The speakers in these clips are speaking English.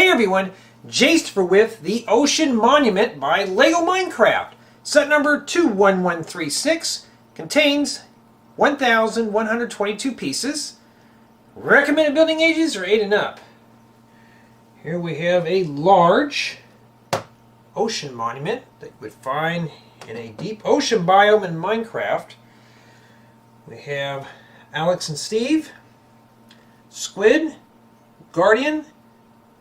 Hey everyone, Jace with the Ocean Monument by LEGO Minecraft. Set number 21136 contains 1,122 pieces. Recommended building ages are 8 and up. Here we have a large ocean monument that you would find in a deep ocean biome in Minecraft. We have Alex and Steve, Squid Guardian,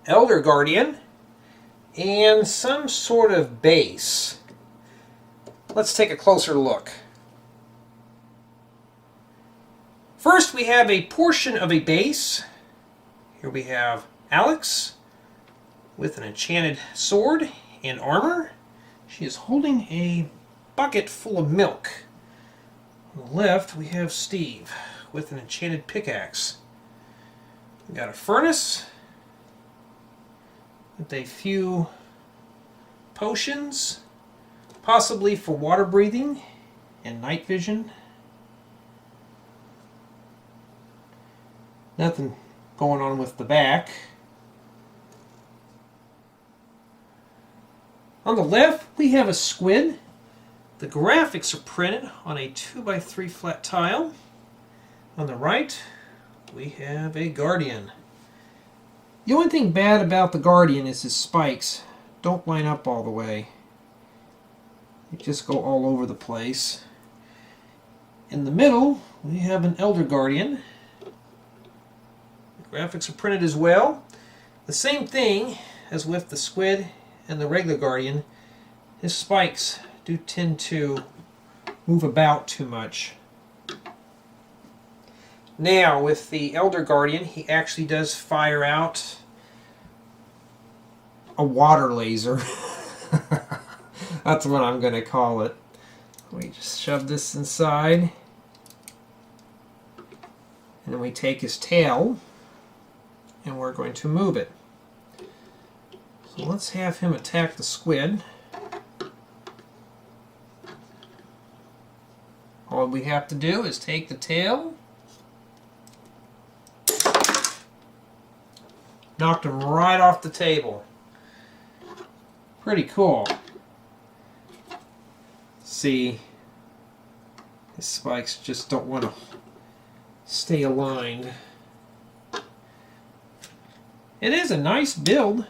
Elder Guardian, and some sort of base. Let's take a closer look. First, we have a portion of a base. Here we have Alex with an enchanted sword and armor. She is holding a bucket full of milk. On the left, we have Steve with an enchanted pickaxe. We got a furnace with a few potions, possibly for water breathing and night vision. Nothing going on with the back. On the left, we have a squid. The graphics are printed on a 2x3 flat tile. On the right, we have a guardian. The only thing bad about the guardian is his spikes don't line up all the way. They just go all over the place. In the middle, we have an elder guardian. The graphics are printed as well. The same thing as with the squid and the regular guardian. His spikes do tend to move about too much. Now, with the Elder Guardian, he actually does fire out a water laser. That's what I'm going to call it. We just shove this inside. And then we take his tail and we're going to move it. So let's have him attack the squid. All we have to do is take the tail, knocked him right off the table. Pretty cool. See, his spikes just don't want to stay aligned. It is a nice build.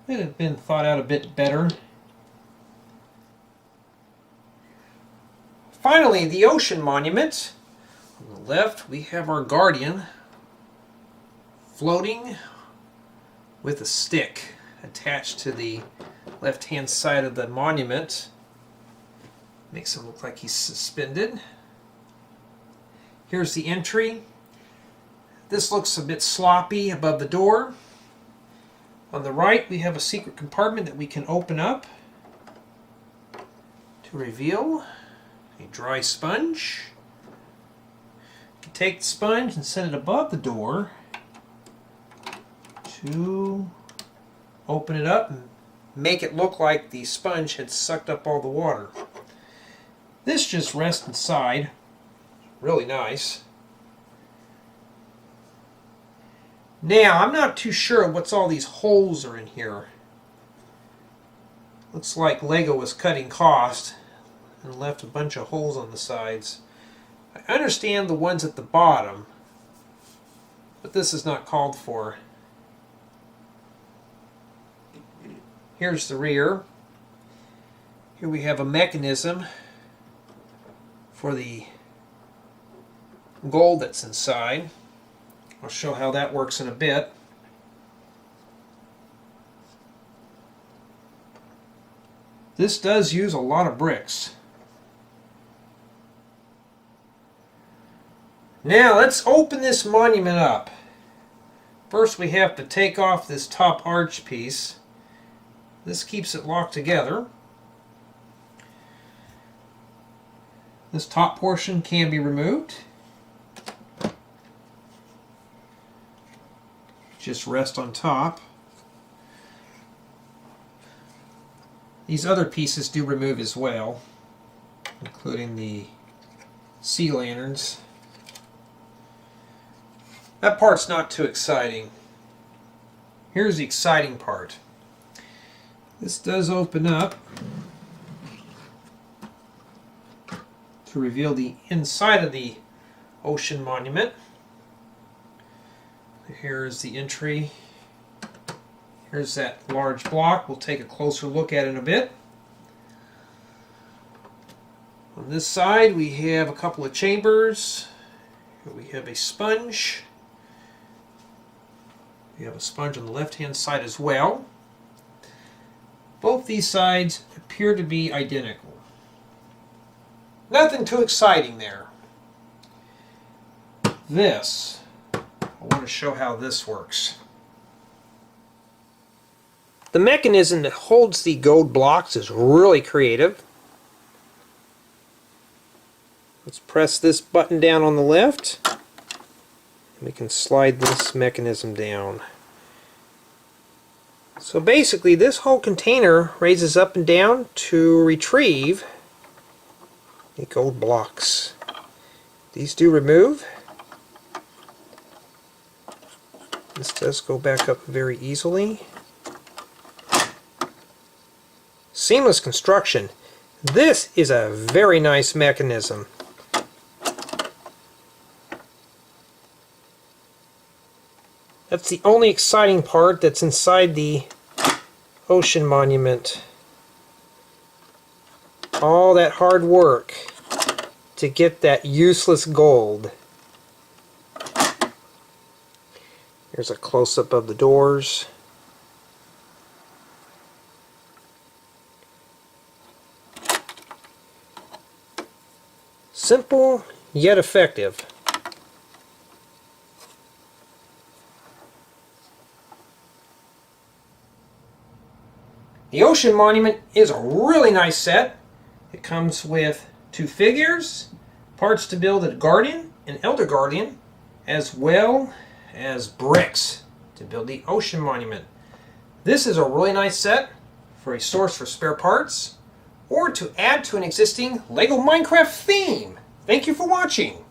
It had been thought out a bit better. Finally, the ocean monument. On the left, we have our guardian floating with a stick attached to the left-hand side of the monument. Makes him look like he's suspended. Here's the entry. This looks a bit sloppy above the door. On the right, we have a secret compartment that we can open up to reveal a dry sponge. You can take the sponge and set it above the door to open it up and make it look like the sponge had sucked up all the water. This just rests inside. Really nice. Now, I'm not too sure what's all these holes are in here. Looks like LEGO was cutting cost and left a bunch of holes on the sides. I understand the ones at the bottom, but this is not called for. Here's the rear. Here we have a mechanism for the gold that's inside. I'll show how that works in a bit. This does use a lot of bricks. Now let's open this monument up. First we have to take off this top arch piece. This keeps it locked together. This top portion can be removed. Just rest on top. These other pieces do remove as well, including the sea lanterns. That part's not too exciting. here's the exciting part. This does open up to reveal the inside of the ocean monument. Here's the entry. Here's that large block. We'll take a closer look at it in a bit. On this side we have a couple of chambers. We have a sponge. We have a sponge on the left hand side as well. Both these sides appear to be identical. Nothing too exciting there. This, I want to show how this works. The mechanism that holds the gold blocks is really creative. Let's press this button down on the left. We can slide this mechanism down. So basically this whole container raises up and down to retrieve the gold blocks. These do remove. This does go back up very easily. Seamless construction. This is a very nice mechanism. That's the only exciting part that's inside the ocean monument. All that hard work to get that useless gold. Here's a close-up of the doors. Simple yet effective. The Ocean Monument is a really nice set. It comes with 2 figures, parts to build a Guardian and Elder Guardian, as well as bricks to build the Ocean Monument. This is a really nice set for a source for spare parts or to add to an existing LEGO Minecraft theme. Thank you for watching.